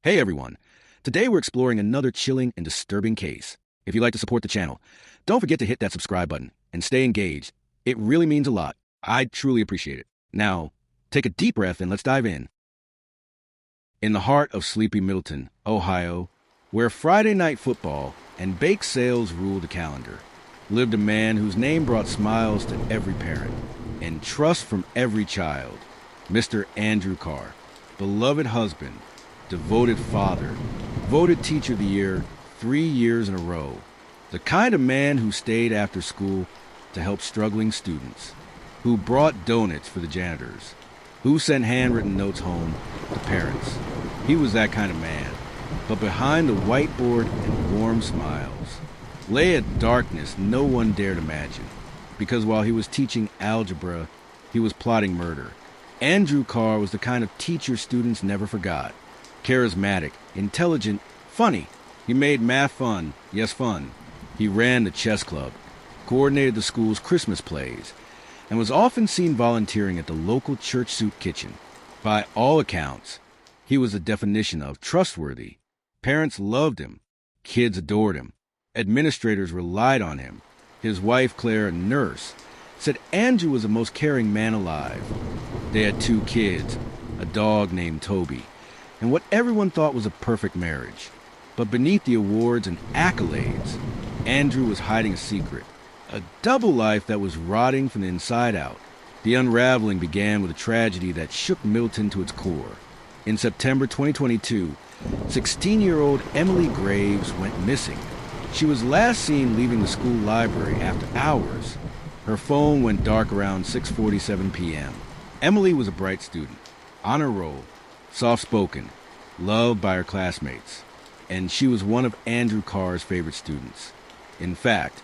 Hey everyone! Today we're exploring another chilling and disturbing case. If you'd like to support the channel, don't forget to hit that subscribe button and stay engaged. It really means a lot. I truly appreciate it. Now, take a deep breath and let's dive in. In the heart of sleepy Middleton, Ohio, where Friday night football and bake sales ruled the calendar, lived a man whose name brought smiles to every parent and trust from every child. Mr. Andrew Carr, beloved husband, devoted father, voted Teacher of the Year 3 years in a row, the kind of man who stayed after school to help struggling students, who brought donuts for the janitors, who sent handwritten notes home to parents. He was that kind of man. But behind the whiteboard and warm smiles lay a darkness no one dared imagine, because while he was teaching algebra, he was plotting murder. Andrew Carr was the kind of teacher students never forgot. Charismatic, intelligent, funny. He made math fun, yes fun. He ran the chess club, coordinated the school's Christmas plays, and was often seen volunteering at the local church soup kitchen. By all accounts, he was the definition of trustworthy. Parents loved him. Kids adored him. Administrators relied on him. His wife, Claire, a nurse, said Andrew was the most caring man alive. They had 2 kids, a dog named Toby, and what everyone thought was a perfect marriage. But beneath the awards and accolades, Andrew was hiding a secret, a double life that was rotting from the inside out. The unraveling began with a tragedy that shook Middleton to its core. In September 2022, 16-year-old Emily Graves went missing. She was last seen leaving the school library after hours. Her phone went dark around 6:47 p.m. Emily was a bright student, honor roll, soft-spoken, loved by her classmates, and she was one of Andrew Carr's favorite students. In fact,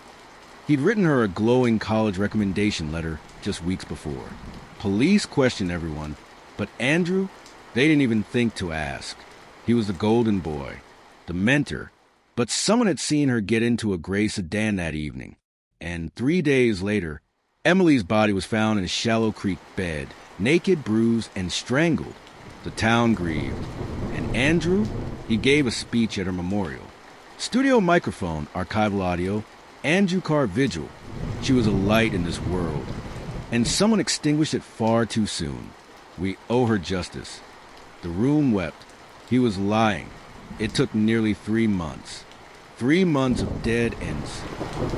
he'd written her a glowing college recommendation letter just weeks before. Police questioned everyone, but Andrew, they didn't even think to ask. He was the golden boy, the mentor, but someone had seen her get into a gray sedan that evening, and 3 days later, Emily's body was found in a shallow creek bed, naked, bruised, and strangled. The town grieved, and Andrew, he gave a speech at her memorial. Studio microphone, archival audio, Andrew Carr vigil. She was a light in this world, and someone extinguished it far too soon. We owe her justice. The room wept. He was lying. It took nearly 3 months. 3 months of dead ends.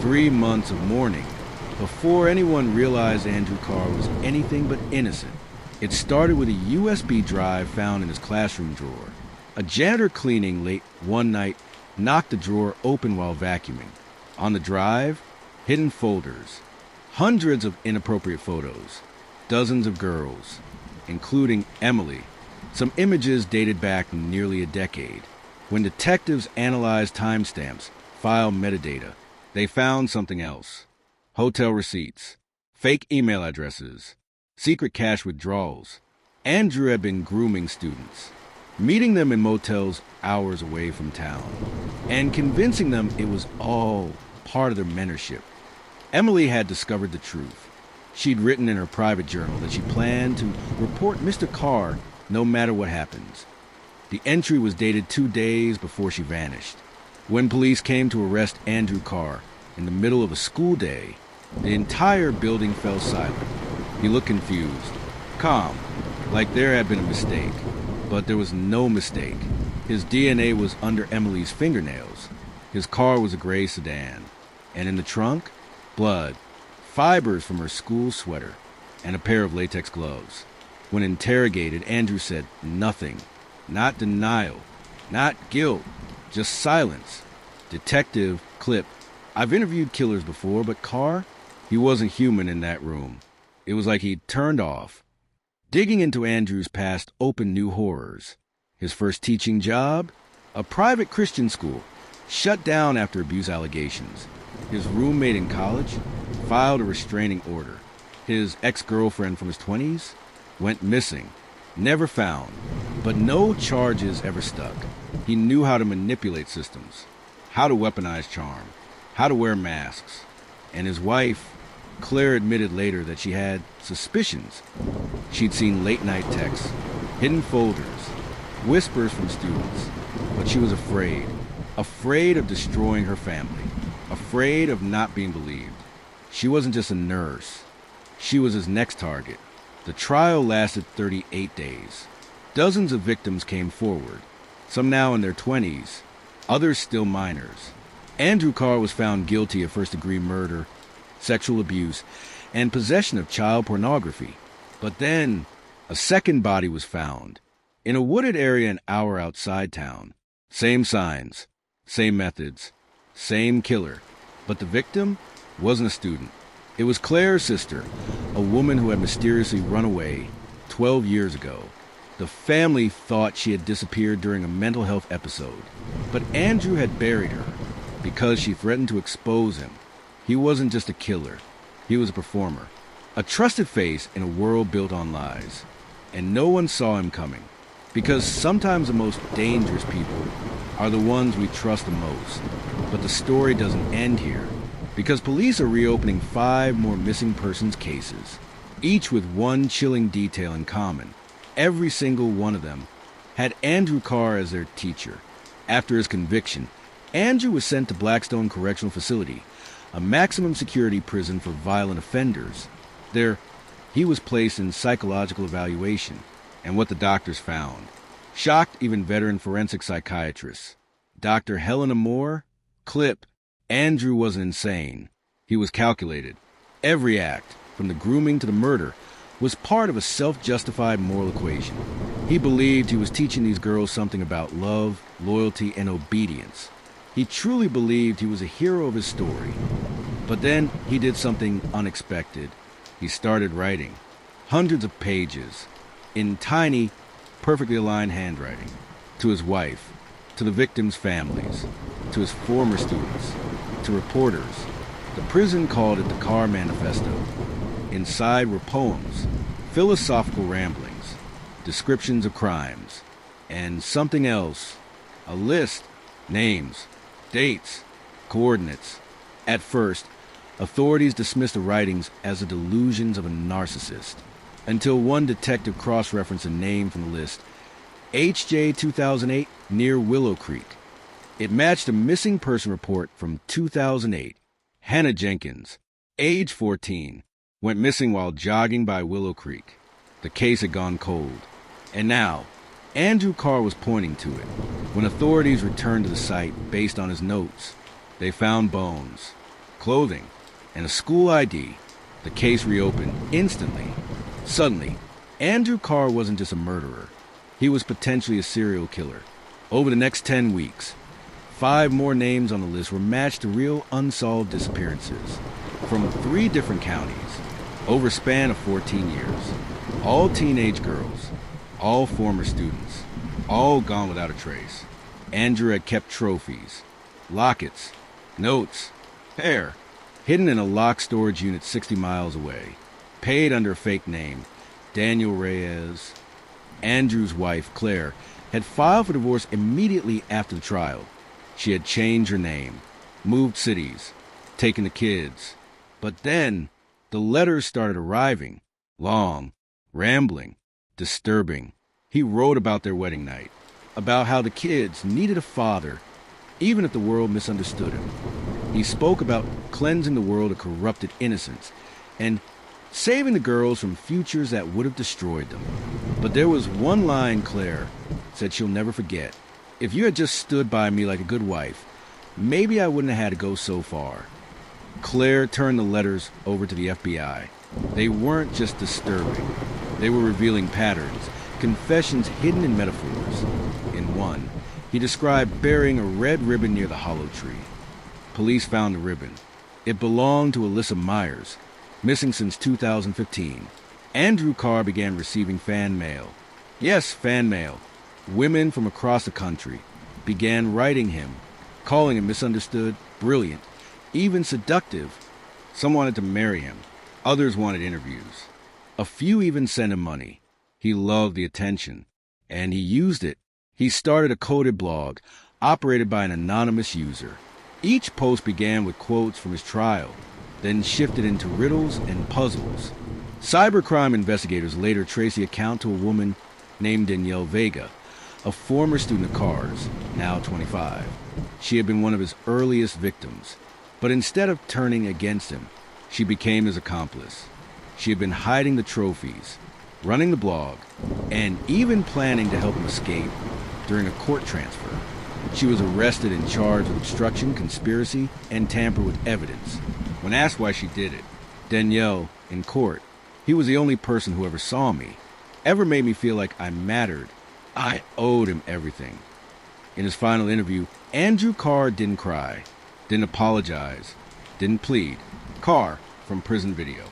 3 months of mourning before anyone realized Andrew Carr was anything but innocent. It started with a USB drive found in his classroom drawer. A janitor cleaning late one night knocked the drawer open while vacuuming. On the drive, hidden folders, hundreds of inappropriate photos, dozens of girls, including Emily, some images dated back nearly a decade. When detectives analyzed timestamps, file metadata, they found something else. Hotel receipts, fake email addresses, secret cash withdrawals. Andrew had been grooming students, meeting them in motels hours away from town, and convincing them it was all part of their mentorship. Emily had discovered the truth. She'd written in her private journal that she planned to report Mr. Carr no matter what happens. The entry was dated 2 days before she vanished. When police came to arrest Andrew Carr in the middle of a school day, the entire building fell silent. He looked confused, calm, like there had been a mistake. But there was no mistake. His DNA was under Emily's fingernails. His car was a gray sedan. And in the trunk, blood, fibers from her school sweater, and a pair of latex gloves. When interrogated, Andrew said nothing. Not denial, not guilt, just silence. Detective clip. I've interviewed killers before, but Carr, he wasn't human in that room. It was like he'd turned off. Digging into Andrew's past opened new horrors. His first teaching job? A private Christian school, shut down after abuse allegations. His roommate in college filed a restraining order. His ex-girlfriend from his 20s went missing, never found, but no charges ever stuck. He knew how to manipulate systems, how to weaponize charm, how to wear masks. And his wife, Claire, admitted later that she had suspicions. She'd seen late-night texts, hidden folders, whispers from students. But she was afraid. Afraid of destroying her family. Afraid of not being believed. She wasn't just a nurse. She was his next target. The trial lasted 38 days. Dozens of victims came forward, some now in their 20s, others still minors. Andrew Carr was found guilty of first-degree murder, sexual abuse, and possession of child pornography. But then, a second body was found, in a wooded area an hour outside town. Same signs, same methods, same killer. But the victim wasn't a student. It was Claire's sister, a woman who had mysteriously run away 12 years ago. The family thought she had disappeared during a mental health episode, but Andrew had buried her because she threatened to expose him. He wasn't just a killer, he was a performer, a trusted face in a world built on lies. And no one saw him coming, because sometimes the most dangerous people are the ones we trust the most. But the story doesn't end here, because police are reopening 5 more missing persons cases, each with one chilling detail in common. Every single one of them had Andrew Carr as their teacher. After his conviction, Andrew was sent to Blackstone Correctional Facility, a maximum security prison for violent offenders. There, he was placed in psychological evaluation, and what the doctors found shocked even veteran forensic psychiatrists. Dr. Helena Moore, clip, Andrew wasn't insane. He was calculated. Every act, from the grooming to the murder, was part of a self-justified moral equation. He believed he was teaching these girls something about love, loyalty, and obedience. He truly believed he was a hero of his story. But then he did something unexpected. He started writing. Hundreds of pages, in tiny, perfectly aligned handwriting, to his wife, to the victims' families, to his former students, to reporters. The prison called it the Carr Manifesto. Inside were poems, philosophical ramblings, descriptions of crimes, and something else, a list, names, dates, coordinates. At first, authorities dismissed the writings as the delusions of a narcissist, until one detective cross-referenced a name from the list, HJ 2008, near Willow Creek. It matched a missing person report from 2008. Hannah Jenkins, age 14, went missing while jogging by Willow Creek. The case had gone cold. And now, Andrew Carr was pointing to it. When authorities returned to the site based on his notes, they found bones, clothing, and a school ID. The case reopened instantly. Suddenly, Andrew Carr wasn't just a murderer. He was potentially a serial killer. Over the next 10 weeks, 5 more names on the list were matched to real unsolved disappearances from 3 different counties over a span of 14 years. All teenage girls, all former students, all gone without a trace. Andrew had kept trophies, lockets, notes, hair, hidden in a locked storage unit 60 miles away, paid under a fake name, Daniel Reyes. Andrew's wife, Claire, had filed for divorce immediately after the trial. She had changed her name, moved cities, taken the kids. But then, the letters started arriving. Long, rambling, disturbing. He wrote about their wedding night, about how the kids needed a father, even if the world misunderstood him. He spoke about cleansing the world of corrupted innocence and saving the girls from futures that would have destroyed them. But there was one line Claire said she'll never forget. If you had just stood by me like a good wife, maybe I wouldn't have had to go so far. Claire turned the letters over to the FBI. They weren't just disturbing. They were revealing patterns, confessions hidden in metaphors. In one, he described burying a red ribbon near the hollow tree. Police found the ribbon. It belonged to Alyssa Myers, missing since 2015. Andrew Carr began receiving fan mail. Yes, fan mail. Women from across the country began writing him, calling him misunderstood, brilliant, even seductive. Some wanted to marry him. Others wanted interviews. A few even sent him money. He loved the attention, and he used it. He started a coded blog, operated by an anonymous user. Each post began with quotes from his trial, then shifted into riddles and puzzles. Cybercrime investigators later traced the account to a woman named Danielle Vega, a former student of Carr's, now 25. She had been one of his earliest victims, but instead of turning against him, she became his accomplice. She had been hiding the trophies, running the blog, and even planning to help him escape during a court transfer. She was arrested and charged with obstruction, conspiracy, and tamper with evidence. When asked why she did it, Danielle, in court, he was the only person who ever saw me, ever made me feel like I mattered. I owed him everything. In his final interview, Andrew Carr didn't cry, didn't apologize, didn't plead. Carr, from prison video.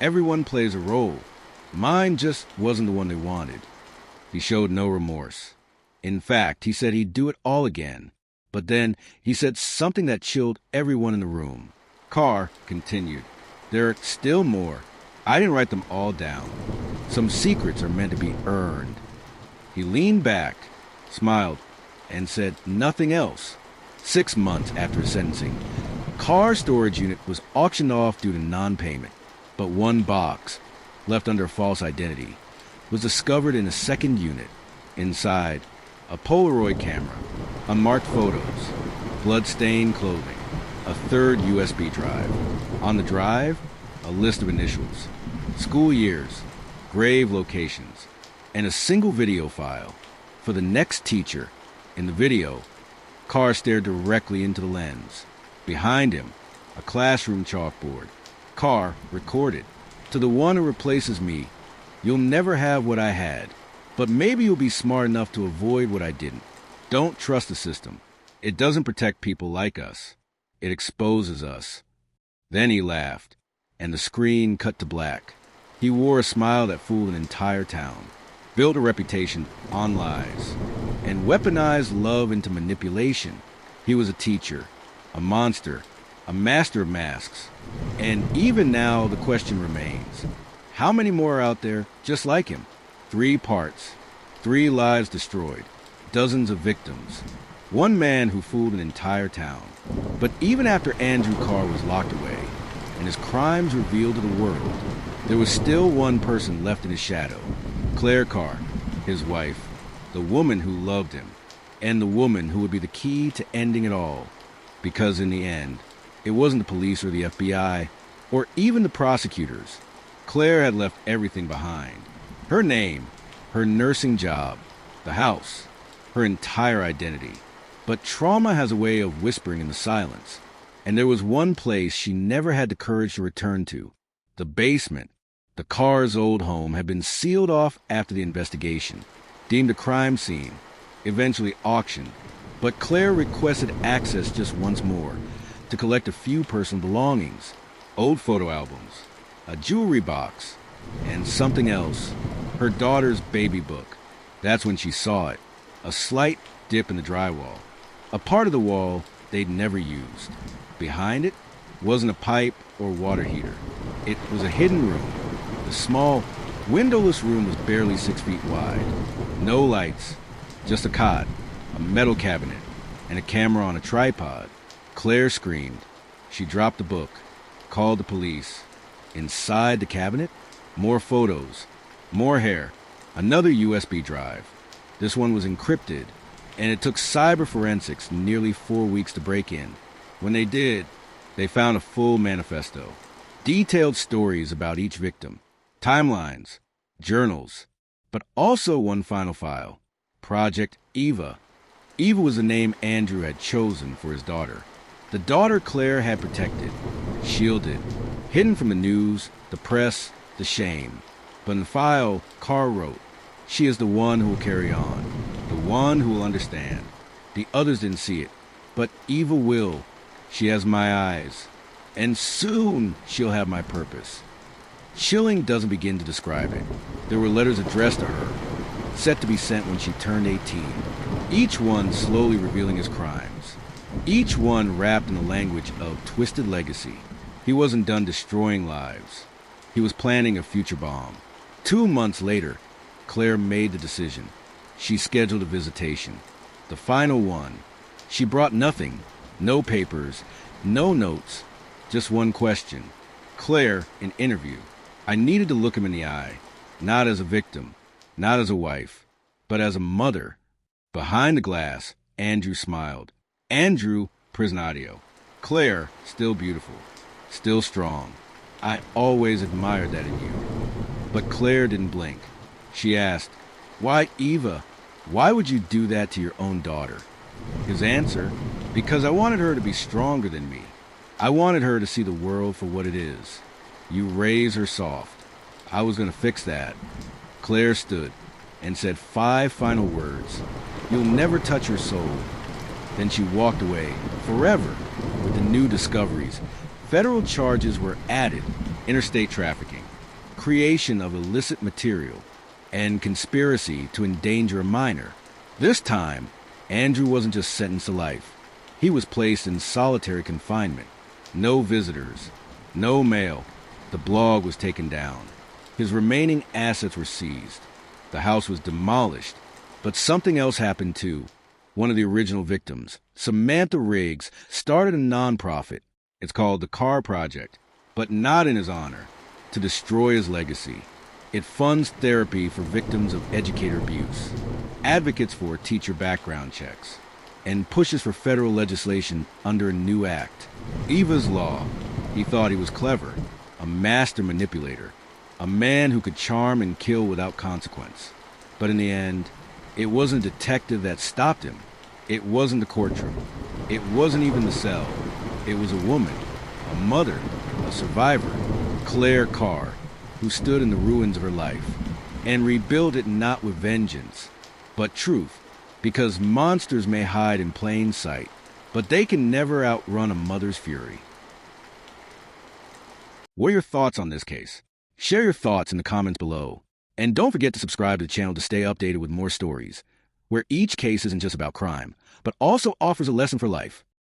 Everyone plays a role. Mine just wasn't the one they wanted. He showed no remorse. In fact, he said he'd do it all again. But then he said something that chilled everyone in the room. Carr continued, "There are still more. I didn't write them all down. Some secrets are meant to be earned." He leaned back, smiled, and said nothing else. 6 months after his sentencing, Carr's storage unit was auctioned off due to non-payment, but one box, left under a false identity, was discovered in a second unit. Inside, a Polaroid camera, unmarked photos, blood-stained clothing, a third USB drive. On the drive, a list of initials, school years, grave locations, and a single video file. For the next teacher, in the video, Carr stared directly into the lens. Behind him, a classroom chalkboard. Carr recorded, "To the one who replaces me, you'll never have what I had, but maybe you'll be smart enough to avoid what I didn't. Don't trust the system. It doesn't protect people like us. It exposes us." Then he laughed, and the screen cut to black. He wore a smile that fooled an entire town, built a reputation on lies, and weaponized love into manipulation. He was a teacher, a monster, a master of masks. And even now, the question remains, how many more are out there just like him? 3 parts, 3 lives destroyed, dozens of victims, one man who fooled an entire town. But even after Andrew Carr was locked away and his crimes revealed to the world, there was still one person left in his shadow. Claire Carr, his wife, the woman who loved him, and the woman who would be the key to ending it all. Because in the end, it wasn't the police or the FBI, or even the prosecutors. Claire had left everything behind. Her name, her nursing job, the house, her entire identity. But trauma has a way of whispering in the silence, and there was one place she never had the courage to return to, the basement. The Carr's old home had been sealed off after the investigation, deemed a crime scene, eventually auctioned. But Claire requested access just once more, to collect a few personal belongings, old photo albums, a jewelry box, and something else, her daughter's baby book. That's when she saw it, a slight dip in the drywall, a part of the wall they'd never used. Behind it wasn't a pipe or water heater. It was a hidden room. The small, windowless room was barely 6 feet wide. No lights, just a cot, a metal cabinet, and a camera on a tripod. Claire screamed. She dropped the book, called the police. Inside the cabinet, more photos, more hair, another USB drive. This one was encrypted, and it took cyber forensics nearly 4 weeks to break in. When they did, they found a full manifesto, detailed stories about each victim, timelines, journals, but also one final file, Project Eva. Eva was the name Andrew had chosen for his daughter. The daughter Claire had protected, shielded, hidden from the news, the press, the shame. But in the file, Carr wrote, "She is the one who will carry on, the one who will understand." The others didn't see it, but Eva will. She has my eyes, and soon she'll have my purpose. Chilling doesn't begin to describe it. There were letters addressed to her, set to be sent when she turned 18, each one slowly revealing his crimes, each one wrapped in the language of twisted legacy. He wasn't done destroying lives. He was planning a future bomb. 2 months later, Claire made the decision. She scheduled a visitation, the final one. She brought nothing, no papers, no notes, just one question. Claire, in interview, I needed to look him in the eye, not as a victim, not as a wife, but as a mother. Behind the glass, Andrew smiled. Andrew, prison audio. Claire, still beautiful, still strong. I always admired that in you. But Claire didn't blink. She asked, "Why, Eva? Why would you do that to your own daughter?" His answer, "Because I wanted her to be stronger than me. I wanted her to see the world for what it is. You raise her soft. I was going to fix that." Claire stood and said 5 final words. "You'll never touch her soul." Then she walked away, forever, with the new discoveries. Federal charges were added: interstate trafficking, creation of illicit material, and conspiracy to endanger a minor. This time, Andrew wasn't just sentenced to life. He was placed in solitary confinement. No visitors, no mail. The blog was taken down. His remaining assets were seized. The house was demolished. But something else happened too. One of the original victims, Samantha Riggs, started a nonprofit. It's called the Carr Project, but not in his honor, to destroy his legacy. It funds therapy for victims of educator abuse, advocates for teacher background checks, and pushes for federal legislation under a new act. Eva's Law. He thought he was clever, a master manipulator, a man who could charm and kill without consequence. But in the end, it wasn't a detective that stopped him. It wasn't the courtroom. It wasn't even the cell. It was a woman, a mother, a survivor, Claire Carr, who stood in the ruins of her life and rebuilt it not with vengeance, but truth, because monsters may hide in plain sight, but they can never outrun a mother's fury. What are your thoughts on this case? Share your thoughts in the comments below. And don't forget to subscribe to the channel to stay updated with more stories, where each case isn't just about crime, but also offers a lesson for life.